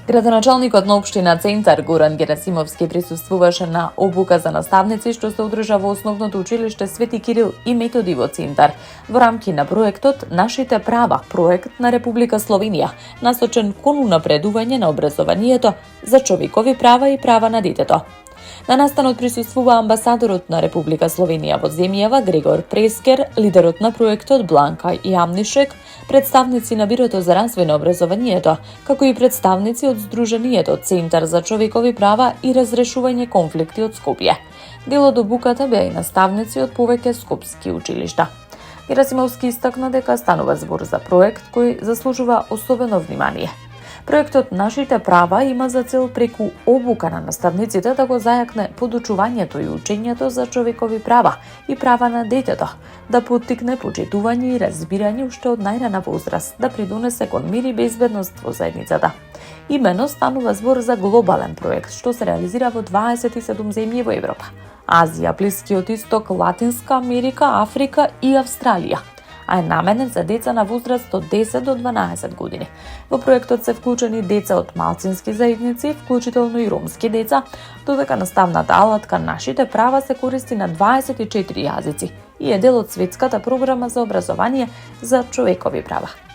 Градоначалникот на општина Центар Горан Герасимовски присуствуваше на обука за наставници што се одржа во основното училиште Свети Кирил и Методи во Центар во рамки на проектот Нашите права, проект на Република Словенија, насочен кон унапредување на образованието за човекови права и права на детето. На настанот присуствува амбасадорот на Република Словенија во земјава Грегор Прескер, лидерот на проектот Бланка Јамнишек, представници на Бирото за развој на образованието, како и представници од Сдруженијето Центар за човекови права и разрешување конфликти од Скопје. Дел од обуката беа и наставници од повеќе скопски училишта. Герасимовски истакна дека станува збор за проект кој заслужува особено внимание. Проектот Нашите права има за цел преку обука на наставниците да го зајакне подучувањето и учењето за човекови права и права на детето, да поттикне почитување и разбирање уште од најрана возраст, да придонесе кон мир и безбедност во заедницата. Имено станува збор за глобален проект што се реализира во 27 земји во Европа, Азија, Блискиот Исток, Латинска Америка, Африка и Австралија, а е наменет за деца на возраст од 10 до 12 години. Во проектот се вклучени деца од малцински заедници, вклучително и ромски деца, додека наставната алатка Нашите права се користи на 24 јазици и е дел од светската програма за образование за човекови права.